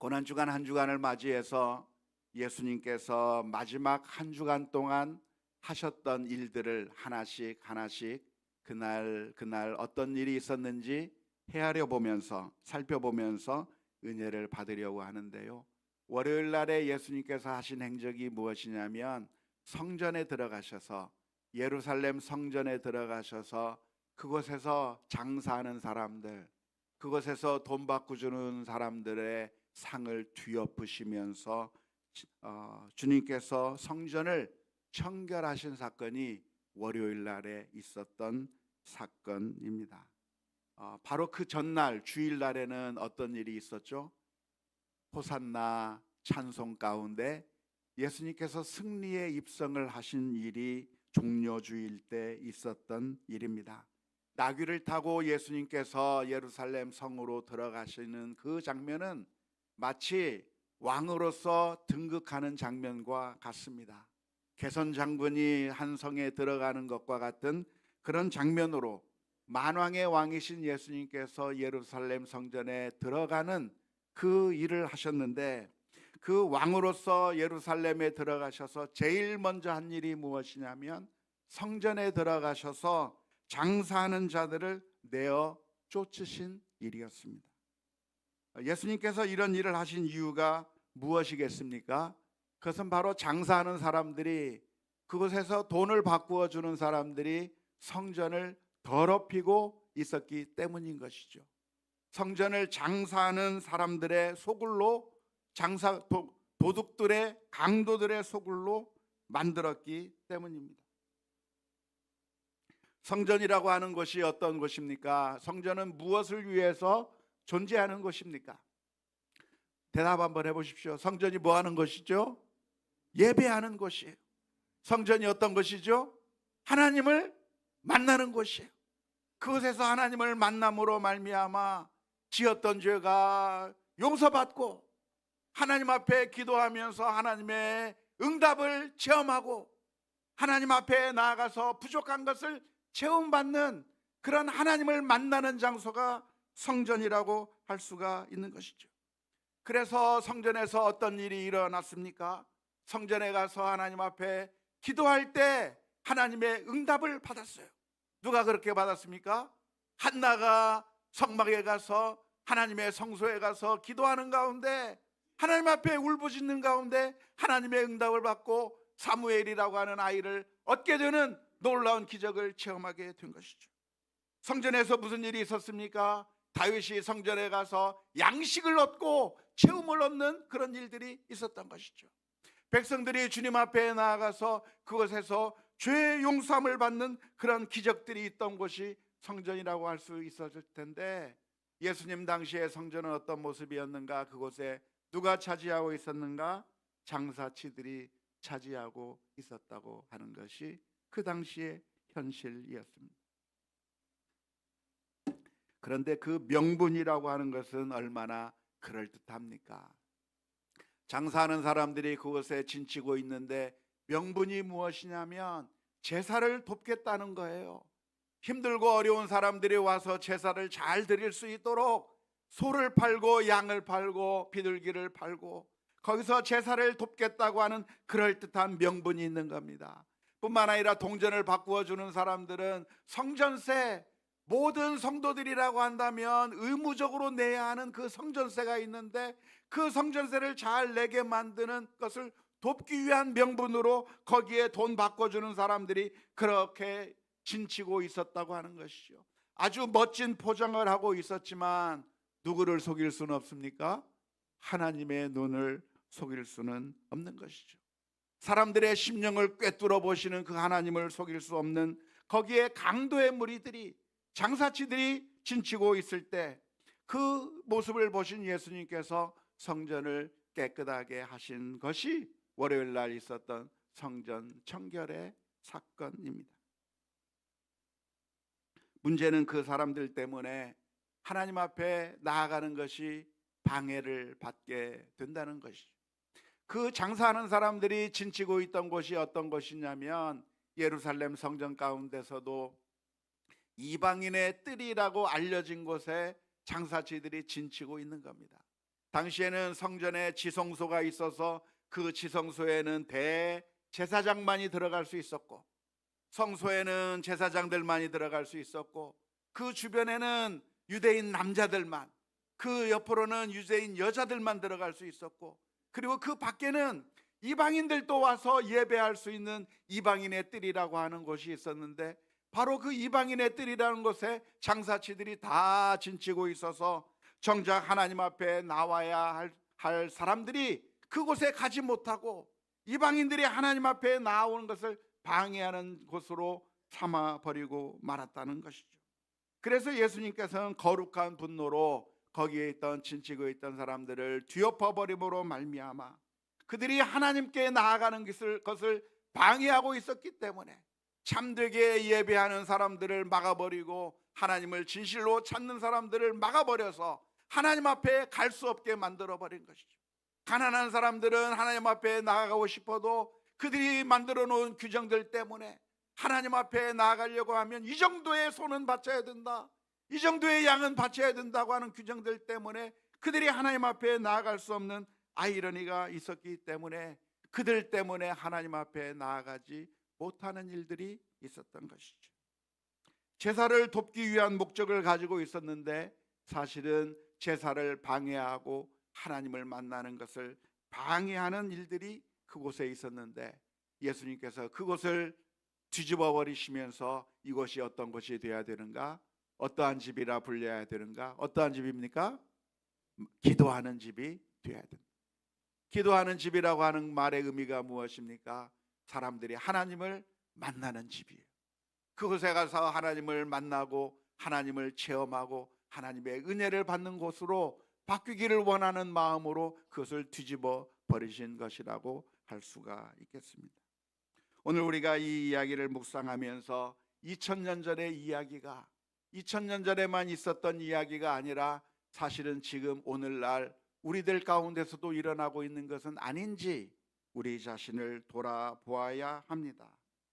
고난주간 한 주간을 맞이해서 예수님께서 마지막 한 주간 동안 하셨던 일들을 하나씩 하나씩 그날 어떤 일이 있었는지 헤아려 보면서 살펴보면서 은혜를 받으려고 하는데요. 월요일 날에 예수님께서 하신 행적이 무엇이냐면 성전에 들어가셔서 예루살렘 성전에 들어가셔서 그곳에서 장사하는 사람들, 그곳에서 돈 받고 주는 사람들의 상을 뒤엎으시면서 주님께서 성전을 청결하신 사건이 월요일 날에 있었던 사건입니다. 바로 그 전날 주일 날에는 어떤 일이 있었죠? 호산나 찬송 가운데 예수님께서 승리의 입성을 하신 일이 종려주일 때 있었던 일입니다. 나귀를 타고 예수님께서 예루살렘 성으로 들어가시는 그 장면은 마치 왕으로서 등극하는 장면과 같습니다. 개선 장군이 한 성에 들어가는 것과 같은 그런 장면으로 만왕의 왕이신 예수님께서 예루살렘 성전에 들어가는 그 일을 하셨는데, 그 왕으로서 예루살렘에 들어가셔서 제일 먼저 한 일이 무엇이냐면 성전에 들어가셔서 장사하는 자들을 내어 쫓으신 일이었습니다. 예수님께서 이런 일을 하신 이유가 무엇이겠습니까? 그것은 바로 장사하는 사람들이, 그곳에서 돈을 바꾸어 주는 사람들이 성전을 더럽히고 있었기 때문인 것이죠. 성전을 장사하는 사람들의 소굴로, 도둑들의, 강도들의 소굴로 만들었기 때문입니다. 성전이라고 하는 것이 어떤 것입니까? 성전은 무엇을 위해서 존재하는 것입니까? 대답 한번 해보십시오. 성전이 뭐 하는 것이죠? 예배하는 것이에요. 성전이 어떤 것이죠? 하나님을 만나는 곳이에요. 그곳에서 하나님을 만남으로 말미암아 지었던 죄가 용서받고 하나님 앞에 기도하면서 하나님의 응답을 체험하고 하나님 앞에 나아가서 부족한 것을 체험받는 그런 하나님을 만나는 장소가 성전이라고 할 수가 있는 것이죠. 그래서 성전에서 어떤 일이 일어났습니까? 성전에 가서 하나님 앞에 기도할 때 하나님의 응답을 받았어요. 누가 그렇게 받았습니까? 한나가 성막에 가서 하나님의 성소에 가서 기도하는 가운데 하나님 앞에 울부짖는 가운데 하나님의 응답을 받고 사무엘이라고 하는 아이를 얻게 되는 놀라운 기적을 체험하게 된 것이죠. 성전에서 무슨 일이 있었습니까? 다윗이 성전에 가서 양식을 얻고 체험을 얻는 그런 일들이 있었던 것이죠. 백성들이 주님 앞에 나아가서 그곳에서 죄 용서함을 받는 그런 기적들이 있던 곳이 성전이라고 할 수 있었을 텐데, 예수님 당시에 성전은 어떤 모습이었는가? 그곳에 누가 차지하고 있었는가? 장사치들이 차지하고 있었다고 하는 것이 그 당시의 현실이었습니다. 그런데 그 명분이라고 하는 것은 얼마나 그럴듯합니까? 장사하는 사람들이 그곳에 진치고 있는데 명분이 무엇이냐면 제사를 돕겠다는 거예요. 힘들고 어려운 사람들이 와서 제사를 잘 드릴 수 있도록 소를 팔고 양을 팔고 비둘기를 팔고 거기서 제사를 돕겠다고 하는 그럴듯한 명분이 있는 겁니다. 뿐만 아니라 동전을 바꾸어 주는 사람들은 성전세, 모든 성도들이라고 한다면 의무적으로 내야 하는 그 성전세가 있는데 그 성전세를 잘 내게 만드는 것을 돕기 위한 명분으로 거기에 돈 바꿔주는 사람들이 그렇게 진치고 있었다고 하는 것이죠. 아주 멋진 포장을 하고 있었지만 누구를 속일 수는 없습니까? 하나님의 눈을 속일 수는 없는 것이죠. 사람들의 심령을 꿰뚫어 보시는 그 하나님을 속일 수 없는 거기에 강도의 무리들이, 장사치들이 진치고 있을 때 그 모습을 보신 예수님께서 성전을 깨끗하게 하신 것이 월요일 날 있었던 성전 청결의 사건입니다. 문제는 그 사람들 때문에 하나님 앞에 나아가는 것이 방해를 받게 된다는 것이죠. 그 장사하는 사람들이 진치고 있던 곳이 어떤 곳이냐면 예루살렘 성전 가운데서도 이방인의 뜰이라고 알려진 곳에 장사치들이 진치고 있는 겁니다. 당시에는 성전에 지성소가 있어서 그 지성소에는 대제사장만이 들어갈 수 있었고, 성소에는 제사장들만이 들어갈 수 있었고, 그 주변에는 유대인 남자들만, 그 옆으로는 유대인 여자들만 들어갈 수 있었고, 그리고 그 밖에는 이방인들도 와서 예배할 수 있는 이방인의 뜰이라고 하는 곳이 있었는데, 바로 그 이방인의 뜰이라는 곳에 장사치들이 다 진치고 있어서 정작 하나님 앞에 나와야 할 사람들이 그곳에 가지 못하고 이방인들이 하나님 앞에 나오는 것을 방해하는 곳으로 삼아버리고 말았다는 것이죠. 그래서 예수님께서는 거룩한 분노로 거기에 있던 진치고 있던 사람들을 뒤엎어버림으로 말미암아 그들이 하나님께 나아가는 것을 방해하고 있었기 때문에 참되게 예배하는 사람들을 막아버리고 하나님을 진실로 찾는 사람들을 막아버려서 하나님 앞에 갈 수 없게 만들어버린 것이죠. 가난한 사람들은 하나님 앞에 나아가고 싶어도 그들이 만들어 놓은 규정들 때문에 하나님 앞에 나아가려고 하면 이 정도의 소는 바쳐야 된다, 이 정도의 양은 바쳐야 된다고 하는 규정들 때문에 그들이 하나님 앞에 나아갈 수 없는 아이러니가 있었기 때문에 그들 때문에 하나님 앞에 나아가지 못하는 일들이 있었던 것이죠. 제사를 돕기 위한 목적을 가지고 있었는데 사실은 제사를 방해하고 하나님을 만나는 것을 방해하는 일들이 그곳에 있었는데 예수님께서 그곳을 뒤집어 버리시면서 이곳이 어떤 곳이 되어야 되는가? 어떠한 집이라 불려야 되는가? 어떠한 집입니까? 기도하는 집이 되어야 된다. 기도하는 집이라고 하는 말의 의미가 무엇입니까? 사람들이 하나님을 만나는 집이에요. 그곳에 가서 하나님을 만나고 하나님을 체험하고 하나님의 은혜를 받는 곳으로 바뀌기를 원하는 마음으로 그것을 뒤집어 버리신 것이라고 할 수가 있겠습니다. 오늘 우리가 이 이야기를 묵상하면서 2000년 전의 이야기가 2000년 전에만 있었던 이야기가 아니라 사실은 지금 오늘날 우리들 가운데서도 일어나고 있는 것은 아닌지 우리 자신을 돌아보아야 합니다.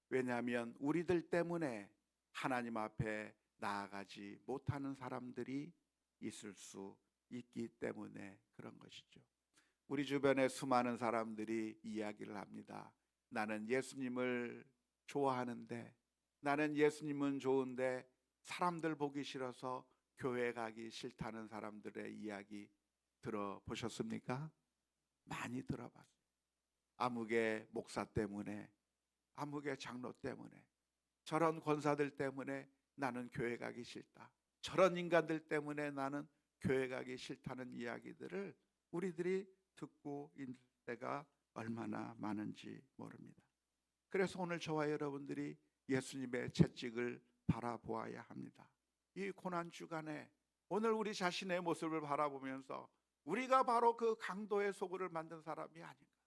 왜냐하면 우리들 때문에 하나님 앞에 나아가지 못하는 사람들이 있을 수 있기 때문에 그런 것이죠. 우리 주변에 수많은 사람들이 이야기를 합니다. 나는 예수님을 좋아하는데, 나는 예수님은 좋은데 사람들 보기 싫어서 교회 가기 싫다는 사람들의 이야기 들어보셨습니까? 많이 들어봤어요. 아무개 목사 때문에, 아무개 장로 때문에, 저런 권사들 때문에 나는 교회 가기 싫다, 저런 인간들 때문에 나는 교회 가기 싫다는 이야기들을 우리들이 듣고 있는 때가 얼마나 많은지 모릅니다. 그래서 오늘 저와 여러분들이 예수님의 채찍을 바라보아야 합니다. 이 고난 주간에 오늘 우리 자신의 모습을 바라보면서 우리가 바로 그 강도의 소굴을 만든 사람이 아닌가.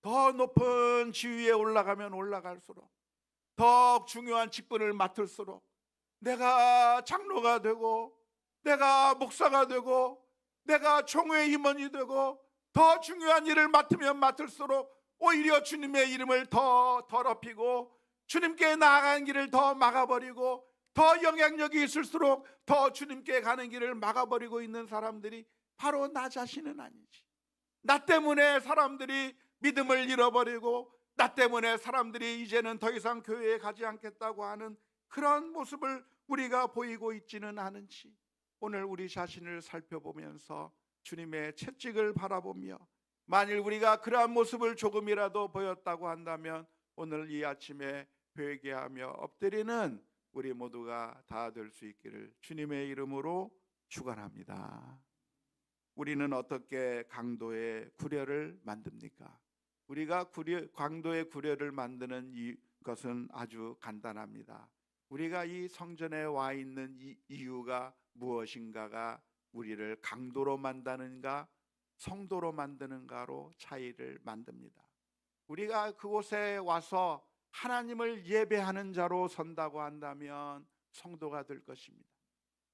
더 높은 지위에 올라가면 올라갈수록, 더 중요한 직분을 맡을수록, 내가 장로가 되고 내가 목사가 되고 내가 총회 임원이 되고 더 중요한 일을 맡으면 맡을수록 오히려 주님의 이름을 더 더럽히고 주님께 나아가는 길을 더 막아버리고 더 영향력이 있을수록 더 주님께 가는 길을 막아버리고 있는 사람들이 바로 나 자신은 아니지. 나 때문에 사람들이 믿음을 잃어버리고 나 때문에 사람들이 이제는 더 이상 교회에 가지 않겠다고 하는 그런 모습을 우리가 보이고 있지는 않은지 오늘 우리 자신을 살펴보면서 주님의 채찍을 바라보며 만일 우리가 그러한 모습을 조금이라도 보였다고 한다면 오늘 이 아침에 회개하며 엎드리는 우리 모두가 다 될 수 있기를 주님의 이름으로 축원합니다. 우리는 어떻게 강도의 구려를 만듭니까? 우리가 강도의 구려를 만드는 것은 아주 간단합니다. 우리가 이 성전에 와 있는 이유가 무엇인가가 우리를 강도로 만드는가 성도로 만드는가로 차이를 만듭니다. 우리가 그곳에 와서 하나님을 예배하는 자로 선다고 한다면 성도가 될 것입니다.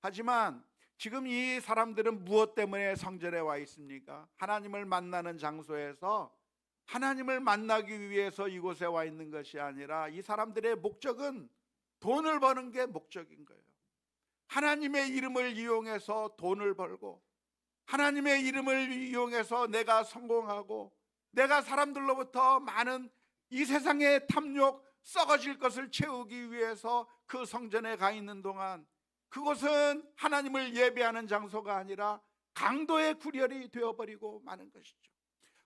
하지만 지금 이 사람들은 무엇 때문에 성전에 와 있습니까? 하나님을 만나는 장소에서 하나님을 만나기 위해서 이곳에 와 있는 것이 아니라 이 사람들의 목적은 돈을 버는 게 목적인 거예요. 하나님의 이름을 이용해서 돈을 벌고 하나님의 이름을 이용해서 내가 성공하고 내가 사람들로부터 많은 이 세상의 탐욕, 썩어질 것을 채우기 위해서 그 성전에 가 있는 동안 그곳은 하나님을 예배하는 장소가 아니라 강도의 구렬이 되어버리고 마는 것이죠.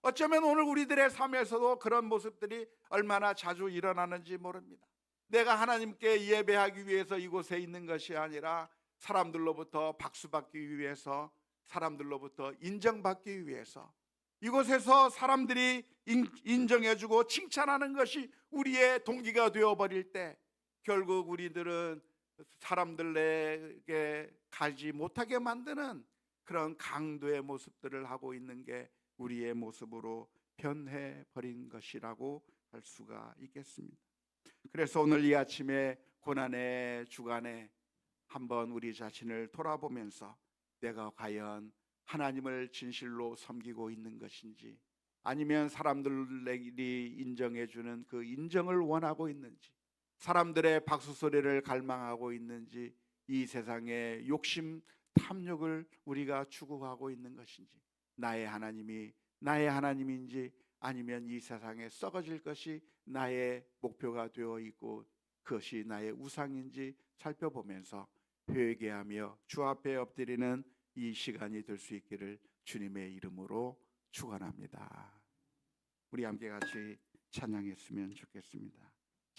어쩌면 오늘 우리들의 삶에서도 그런 모습들이 얼마나 자주 일어나는지 모릅니다. 내가 하나님께 예배하기 위해서 이곳에 있는 것이 아니라 사람들로부터 박수받기 위해서, 사람들로부터 인정받기 위해서, 이곳에서 사람들이 인정해주고 칭찬하는 것이 우리의 동기가 되어버릴 때 결국 우리들은 사람들에게 가지 못하게 만드는 그런 강도의 모습들을 하고 있는 게 우리의 모습으로 변해버린 것이라고 할 수가 있겠습니다. 그래서 오늘 이 아침에 고난의 주간에 한번 우리 자신을 돌아보면서 내가 과연 하나님을 진실로 섬기고 있는 것인지, 아니면 사람들이 인정해주는 그 인정을 원하고 있는지, 사람들의 박수 소리를 갈망하고 있는지, 이 세상의 욕심, 탐욕을 우리가 추구하고 있는 것인지, 나의 하나님이 나의 하나님인지 아니면 이 세상에 썩어질 것이 나의 목표가 되어 있고 그것이 나의 우상인지 살펴보면서 회개하며 주 앞에 엎드리는 이 시간이 될 수 있기를 주님의 이름으로 축원합니다. 우리 함께 같이 찬양했으면 좋겠습니다.